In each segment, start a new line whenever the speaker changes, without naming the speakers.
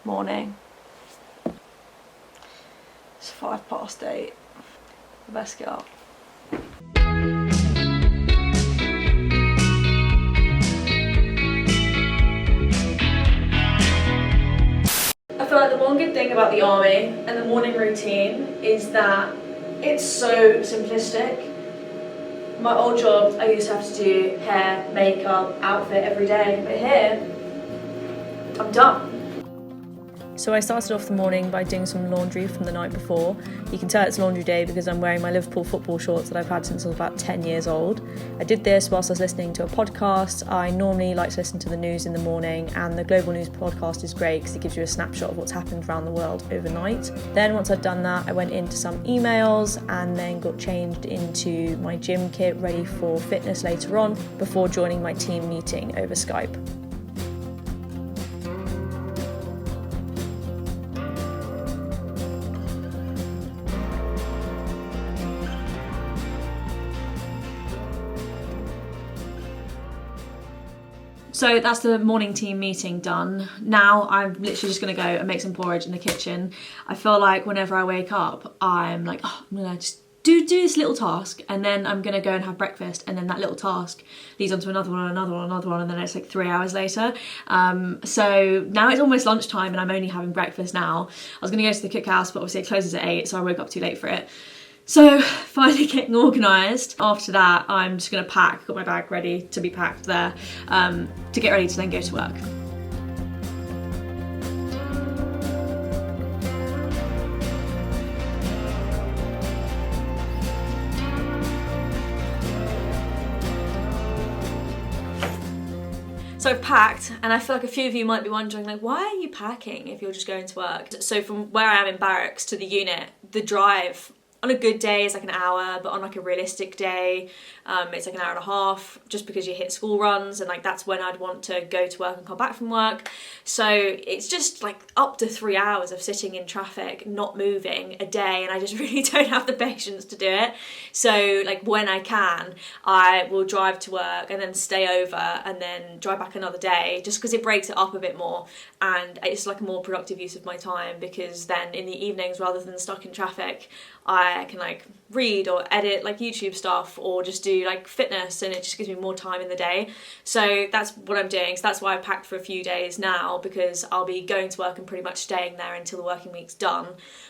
morning. It's 8:05. Let's get up. I feel like the one good thing about the army and the morning routine is that it's so simplistic. My old job, I used to have to do hair, makeup, outfit every day, but here, I'm done. So I started off the morning by doing some laundry from the night before. You can tell it's laundry day because I'm wearing my Liverpool football shorts that I've had since I was about 10 years old. I did this whilst I was listening to a podcast. I normally like to listen to the news in the morning, and the Global News podcast is great because it gives you a snapshot of what's happened around the world overnight. Then once I'd done that, I went into some emails and then got changed into my gym kit ready for fitness later on before joining my team meeting over Skype. So that's the morning team meeting done. Now I'm literally just gonna go and make some porridge in the kitchen. I feel like whenever I wake up, I'm like, oh, I'm gonna just do this little task, and then I'm gonna go and have breakfast, and then that little task leads on to another one, and then it's like 3 hours later. So now it's almost lunchtime and I'm only having breakfast now. I was gonna go to the cookhouse, but obviously it closes at 8, so I woke up too late for it. So finally getting organised. After that, I'm just gonna pack, got my bag ready to be packed there, to get ready to then go to work. So I've packed, and I feel like a few of you might be wondering, like, why are you packing if you're just going to work? So from where I am in barracks to the unit, the drive on a good day is like an hour, but on like a realistic day, it's like an hour and a half, just because you hit school runs, and like that's when I'd want to go to work and come back from work. So it's just like up to 3 hours of sitting in traffic, not moving a day, and I just really don't have the patience to do it. So like when I can, I will drive to work and then stay over and then drive back another day, just because it breaks it up a bit more, and it's like a more productive use of my time, because then in the evenings, rather than stuck in traffic, I can like read or edit like YouTube stuff, or just do like fitness, and it just gives me more time in the day. So that's what I'm doing. So that's why I packed for a few days now, because I'll be going to work and pretty much staying there until the working week's done.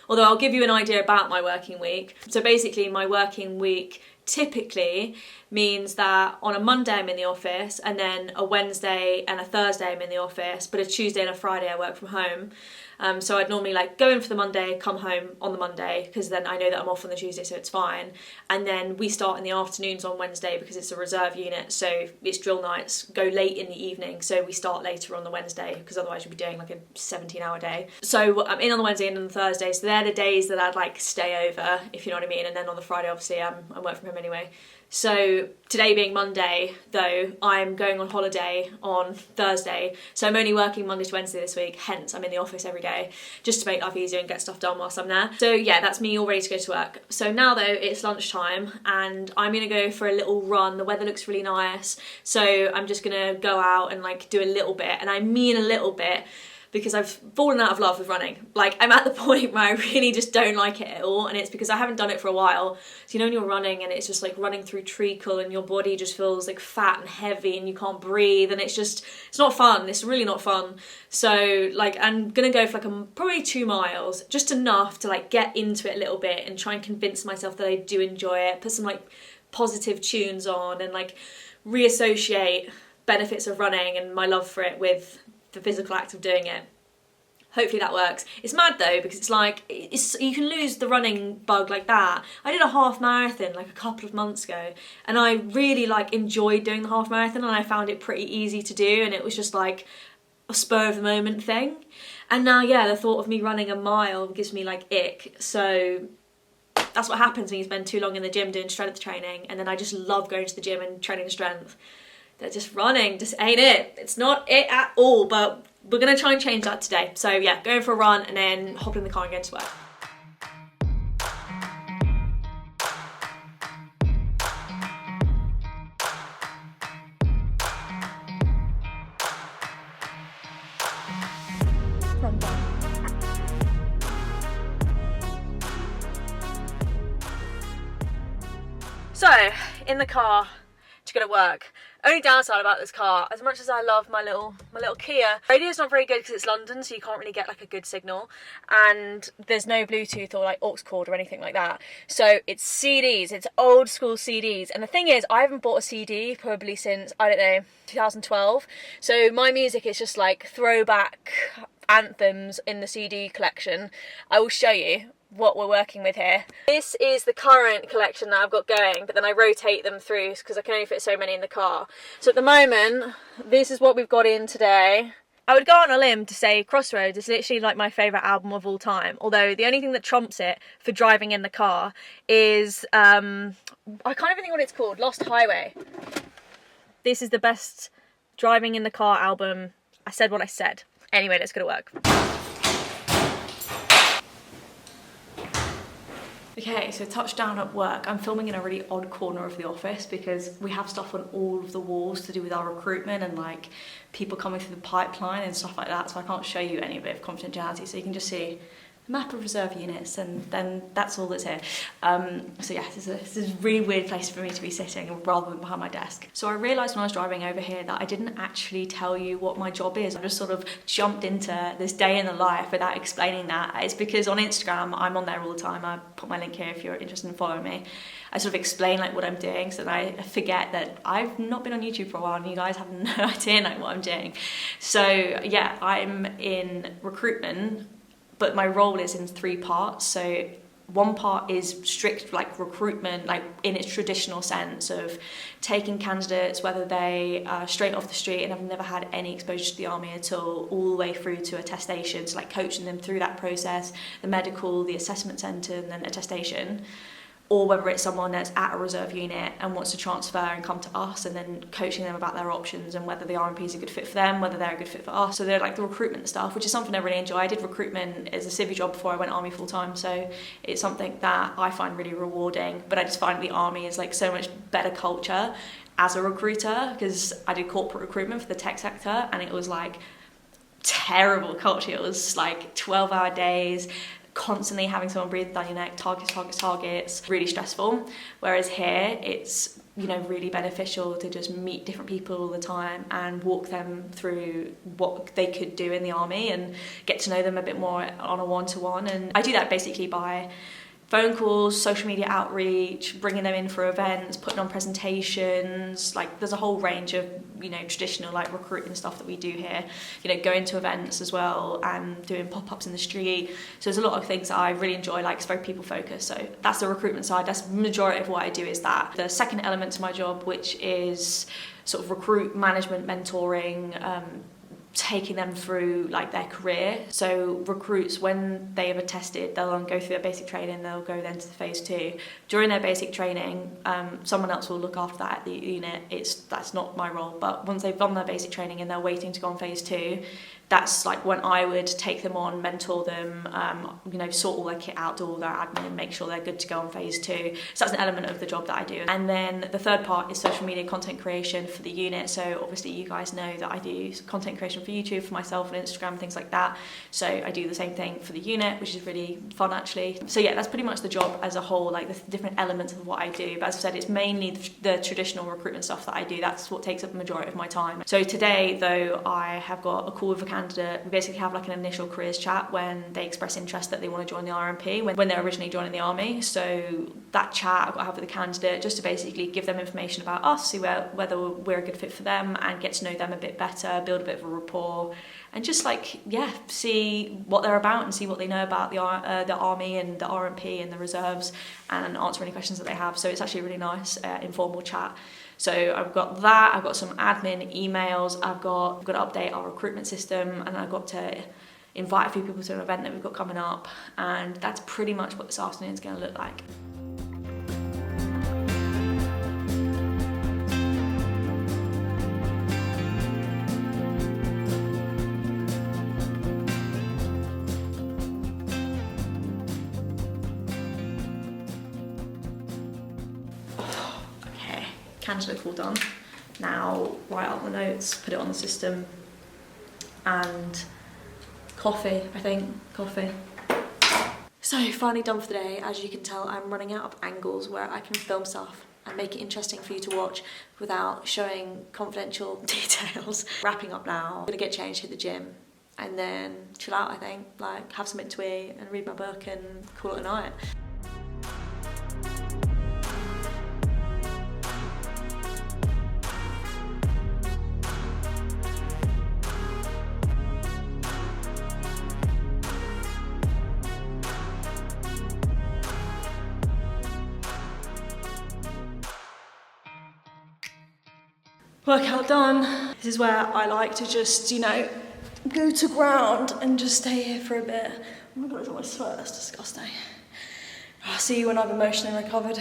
Although I'll give you an idea about my working week. So basically my working week typically means that on a Monday I'm in the office, and then a Wednesday and a Thursday I'm in the office, but a Tuesday and a Friday I work from home. So I'd normally like go in for the Monday, come home on the Monday, because then I know that I'm off on the Tuesday, so it's fine. And then we start in the afternoons on Wednesday because it's a reserve unit, so it's drill nights, go late in the evening, so we start later on the Wednesday, because otherwise you'd be doing like a 17-hour day. So I'm in on the Wednesday and on the Thursday, so they're the days that I'd like stay over, if you know what I mean. And then on the Friday, obviously, I work from home anyway. So today being Monday, though, I'm going on holiday on Thursday, so I'm only working Monday to Wednesday this week, hence I'm in the office every day, just to make life easier and get stuff done whilst I'm there. So yeah, that's me all ready to go to work. So now though, it's lunchtime, and I'm gonna go for a little run. The weather looks really nice, so I'm just gonna go out and like do a little bit, and I mean a little bit, because I've fallen out of love with running. Like, I'm at the point where I really just don't like it at all, and it's because I haven't done it for a while. So you know when you're running and it's just like running through treacle and your body just feels like fat and heavy and you can't breathe, and it's not fun. It's really not fun. So like I'm gonna go for like probably 2 miles, just enough to like get into it a little bit and try and convince myself that I do enjoy it, put some like positive tunes on, and like reassociate benefits of running and my love for it with the physical act of doing it. Hopefully that works. It's mad though, because it's like, you can lose the running bug like that. I did a half marathon like a couple of months ago, and I really like enjoyed doing the half marathon, and I found it pretty easy to do, and it was just like a spur of the moment thing. And now, yeah, the thought of me running a mile gives me like ick. So that's what happens when you spend too long in the gym doing strength training, and then I just love going to the gym and training strength. That just running just ain't it. It's not it at all, but we're gonna try and change that today. So yeah, going for a run and then hop in the car and going to work. Run down. So, in the car to go to work. Only downside about this car, as much as I love my little Kia, radio's not very good because it's London, so you can't really get like a good signal, and there's no Bluetooth or like aux cord or anything like that. So it's CDs, it's old school CDs, and the thing is, I haven't bought a CD probably since, I don't know, 2012. So my music is just like throwback anthems in the CD collection. I will show you what we're working with here. This is the current collection that I've got going, but then I rotate them through because I can only fit so many in the car. So at the moment, this is what we've got in today. I would go on a limb to say Crossroads is literally like my favourite album of all time, although the only thing that trumps it for driving in the car is, I can't even think what it's called, Lost Highway. This is the best driving in the car album. I said what I said. Anyway, let's go to work. Okay, so touchdown at work. I'm filming in a really odd corner of the office because we have stuff on all of the walls to do with our recruitment and like people coming through the pipeline and stuff like that, so I can't show you any bit of confidentiality, so you can just see the map of reserve units and then that's all that's here. So yeah, this is a really weird place for me to be sitting rather than behind my desk. So I realised when I was driving over here that I didn't actually tell you what my job is. I just sort of jumped into this day in the life without explaining that. It's because on Instagram, I'm on there all the time. I put my link here if you're interested in following me. I sort of explain like what I'm doing so that I forget that I've not been on YouTube for a while and you guys have no idea like what I'm doing. So yeah, I'm in recruitment, but my role is in 3 parts. So one part is strict like recruitment, like in its traditional sense of taking candidates, whether they are straight off the street and have never had any exposure to the army at all the way through to attestation, so like coaching them through that process, the medical, the assessment centre, and then attestation. Or whether it's someone that's at a reserve unit and wants to transfer and come to us, and then coaching them about their options and whether the RMP is a good fit for them, whether they're a good fit for us. So they're like the recruitment stuff, which is something I really enjoy. I did recruitment as a civvy job before I went army full time, so it's something that I find really rewarding. But I just find the army is like so much better culture as a recruiter, because I did corporate recruitment for the tech sector and it was like terrible culture. It was like 12-hour days, constantly having someone breathe down your neck, targets, really stressful. Whereas here, it's, you know, really beneficial to just meet different people all the time and walk them through what they could do in the army and get to know them a bit more on a one-to-one. And I do that basically by phone calls, social media outreach, bringing them in for events, putting on presentations. Like there's a whole range of, you know, traditional like recruiting stuff that we do here, you know, going to events as well and doing pop-ups in the street. So there's a lot of things that I really enjoy, like it's very people focused. So that's the recruitment side. That's the majority of what I do is that. The second element to my job, which is sort of recruit management, mentoring, taking them through like their career. So recruits, when they have attested, they'll go through their basic training, they'll go then to the phase 2. During their basic training, someone else will look after that at the unit. That's not my role, but once they've done their basic training and they're waiting to go on phase 2, that's like when I would take them on, mentor them, you know, sort all their kit out, do all their admin, make sure they're good to go on phase 2. So that's an element of the job that I do. And then the third part is social media content creation for the unit. So obviously you guys know that I do content creation for YouTube, for myself on Instagram, things like that. So I do the same thing for the unit, which is really fun actually. So yeah, that's pretty much the job as a whole, like the different elements of what I do. But as I said, it's mainly the traditional recruitment stuff that I do. That's what takes up the majority of my time. So today though, I have got a call with a candidate. We basically have like an initial careers chat when they express interest that they want to join the RMP when they're originally joining the army. So that chat I've got to have with the candidate just to basically give them information about us, see whether we're a good fit for them and get to know them a bit better, build a bit of a rapport, and just like, yeah, see what they're about and see what they know about the army and the RMP and the reserves and answer any questions that they have. So it's actually a really nice informal chat. So I've got that, I've got some admin emails, I've got to update our recruitment system, and I've got to invite a few people to an event that we've got coming up, and that's pretty much what this afternoon is going to look like. Candidate call done. Now write out the notes, put it on the system, and coffee, I think, coffee. So finally done for the day. As you can tell, I'm running out of angles where I can film stuff. and make it interesting for you to watch without showing confidential details. Wrapping up now, I'm gonna get changed, hit the gym, and then chill out, I think. Like, have something to eat and read my book and call it a night. Workout done. This is where I like to just, you know, go to ground and just stay here for a bit. Oh my god, it's almost sweat, that's disgusting. I'll see you when I've emotionally recovered.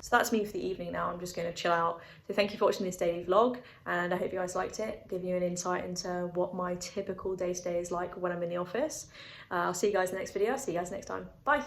So that's me for the evening now. I'm just going to chill out. So thank you for watching this daily vlog, and I hope you guys liked it. Give you an insight into what my typical day-to-day is like when I'm in the office. I'll see you guys in the next video. See you guys next time. Bye.